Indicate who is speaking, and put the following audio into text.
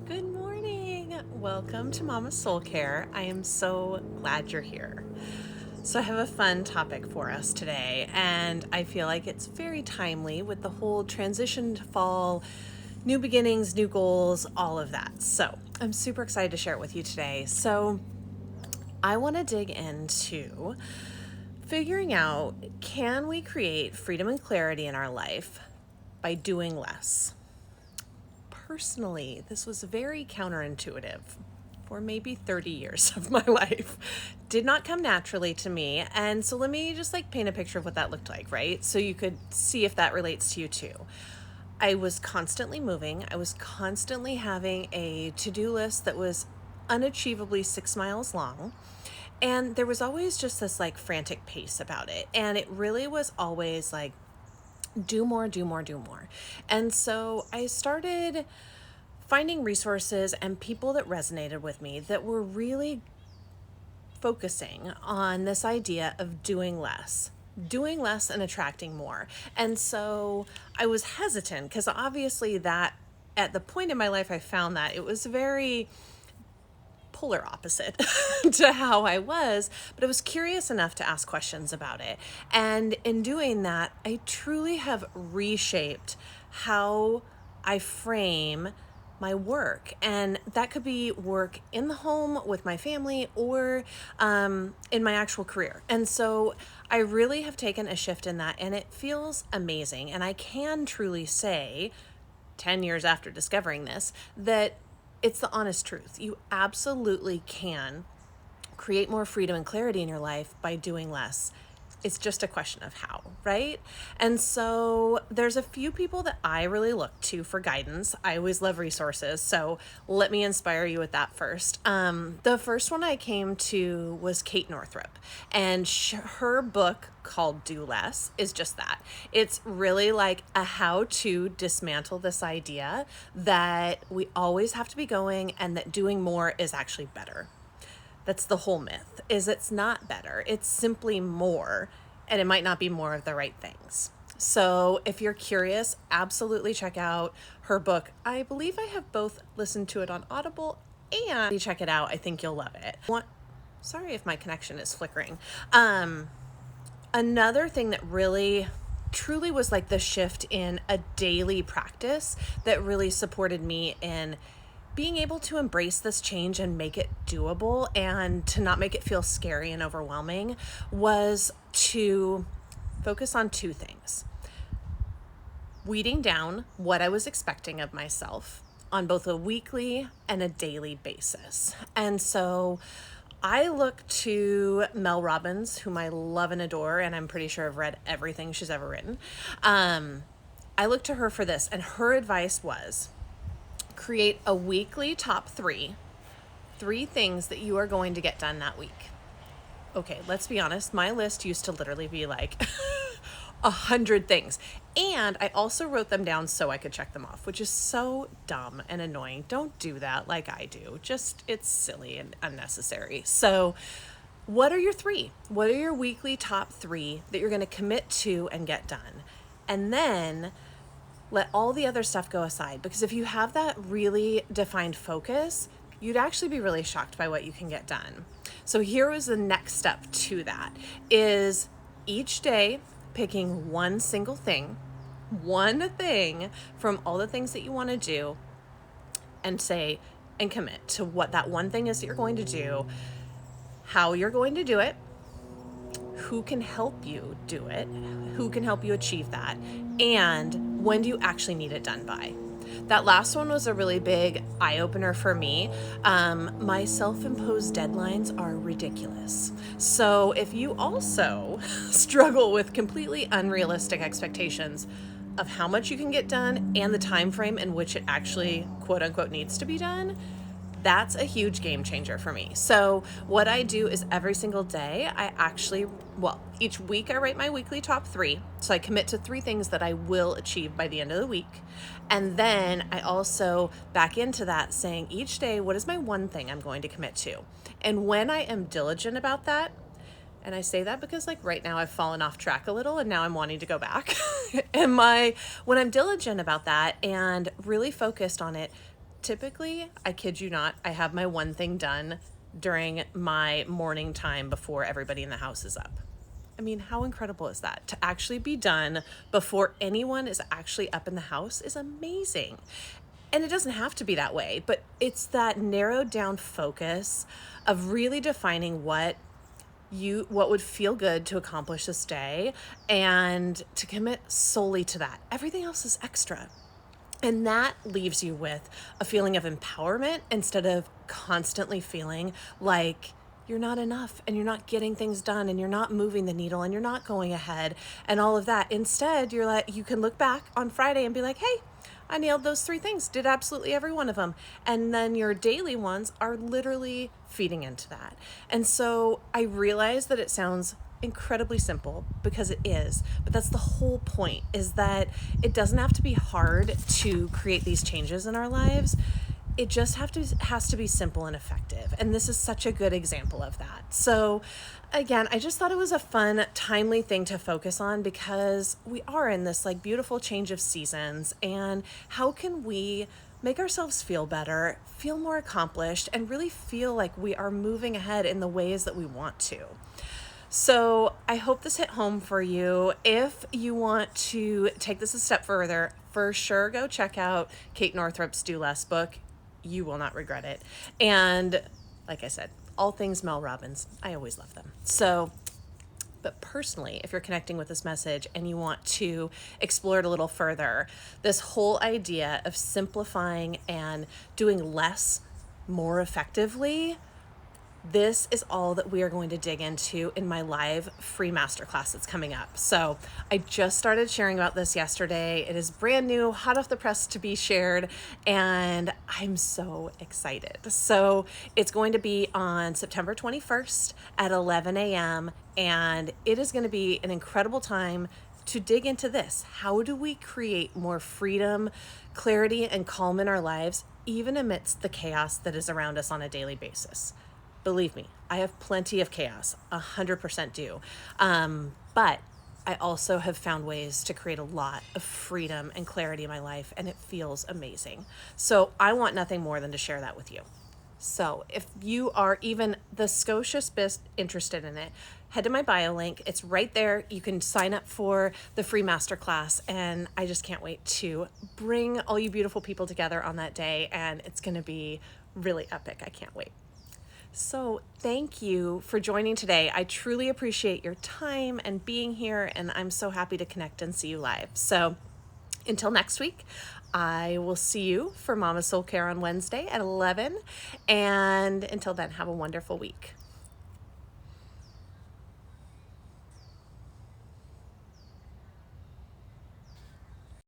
Speaker 1: Good morning. Welcome to Mama Soul Care. I am so glad you're here. So, I have a fun topic for us today, and I feel like it's very timely with the whole transition to fall, new beginnings, new goals, all of that. So, I'm super excited to share it with you today. So, I want to dig into figuring out, can we create freedom and clarity in our life by doing less? Personally, this was very counterintuitive for maybe 30 years of my life. Did not come naturally to me. And so let me just paint a picture of what that looked like, right? So you could see if that relates to you too. I was constantly moving. I was constantly having a to-do list that was unachievably 6 miles long. And there was always just this frantic pace about it. And it really was always do more, do more, do more. And so I started finding resources and people that resonated with me that were really focusing on this idea of doing less and attracting more. And so I was hesitant because obviously that at the point in my life I found that it was very polar opposite to how I was, but I was curious enough to ask questions about it. And in doing that, I truly have reshaped how I frame my work. And that could be work in the home with my family or in my actual career. And so I really have taken a shift in that, and it feels amazing. And I can truly say, 10 years after discovering this, that it's the honest truth. You absolutely can create more freedom and clarity in your life by doing less. It's just a question of how, right? And so there's a few people that I really look to for guidance. I always love resources, so let me inspire you with that first. The first one I came to was Kate Northrup, and her book called Do Less is just that. It's really like a how to dismantle this idea that we always have to be going and that doing more is actually better. That's the whole myth, is it's not better. It's simply more, and it might not be more of the right things. So if you're curious, absolutely check out her book. I believe I have both listened to it on Audible and check it out. I think you'll love it. Sorry if my connection is flickering. Another thing that really truly was like the shift in a daily practice that really supported me in being able to embrace this change and make it doable and to not make it feel scary and overwhelming was to focus on two things. Weeding down what I was expecting of myself on both a weekly and a daily basis. And so I look to Mel Robbins, whom I love and adore, and I'm pretty sure I've read everything she's ever written. I look to her for this, and her advice was, create a weekly top three things that you are going to get done that week. Okay, let's be honest. My list used to literally be 100 things. And I also wrote them down so I could check them off, which is so dumb and annoying. Don't do that like I do. It's silly and unnecessary. So what are your three? What are your weekly top three that you're going to commit to and get done? And then let all the other stuff go aside, because if you have that really defined focus, you'd actually be really shocked by what you can get done. So here was the next step to that, is each day picking one single thing, one thing from all the things that you want to do, and say and commit to what that one thing is that you're going to do, how you're going to do it, who can help you do it, who can help you achieve that, and when do you actually need it done by. That last one was a really big eye-opener for me. My self-imposed deadlines are ridiculous. So if you also struggle with completely unrealistic expectations of how much you can get done and the time frame in which it actually quote-unquote needs to be done, that's a huge game changer for me. So what I do is every single day, each week I write my weekly top three. So I commit to 3 things that I will achieve by the end of the week. And then I also back into that saying each day, what is my one thing I'm going to commit to? And when I am diligent about that, and I say that because right now I've fallen off track a little and now I'm wanting to go back. When I'm diligent about that and really focused on it, typically, I kid you not, I have my one thing done during my morning time before everybody in the house is up. I mean, how incredible is that? To actually be done before anyone is actually up in the house is amazing. And it doesn't have to be that way, but it's that narrowed down focus of really defining what would feel good to accomplish this day and to commit solely to that. Everything else is extra. And that leaves you with a feeling of empowerment instead of constantly feeling like you're not enough and you're not getting things done and you're not moving the needle and you're not going ahead and all of that. Instead, you can look back on Friday and be like, hey, I nailed those 3 things, did absolutely every one of them. And then your daily ones are literally feeding into that. And so I realize that it sounds incredibly simple because it is, but that's the whole point, is that it doesn't have to be hard to create these changes in our lives. It just has to be simple and effective. And this is such a good example of that. So again, I just thought it was a fun, timely thing to focus on because we are in this like beautiful change of seasons, and how can we make ourselves feel better, feel more accomplished, and really feel like we are moving ahead in the ways that we want to. So I hope this hit home for you. If you want to take this a step further, for sure go check out Kate Northrup's Do Less book. You will not regret it. And like I said, all things Mel Robbins, I always love them. So, but personally, if you're connecting with this message and you want to explore it a little further, this whole idea of simplifying and doing less more effectively, this is all that we are going to dig into in my live free masterclass that's coming up. So I just started sharing about this yesterday. It is brand new, hot off the press to be shared, and I'm so excited. So it's going to be on September 21st at 11 a.m., and it is going to be an incredible time to dig into this. How do we create more freedom, clarity, and calm in our lives, even amidst the chaos that is around us on a daily basis? Believe me, I have plenty of chaos, 100% do. But I also have found ways to create a lot of freedom and clarity in my life, and it feels amazing. So I want nothing more than to share that with you. So if you are even the skoshest bit interested in it, head to my bio link. It's right there. You can sign up for the free masterclass, and I just can't wait to bring all you beautiful people together on that day, and it's going to be really epic. I can't wait. So thank you for joining today. I truly appreciate your time and being here, and I'm so happy to connect and see you live. So until next week, I will see you for Mama Soul Care on Wednesday at 11. And until then, have a wonderful week.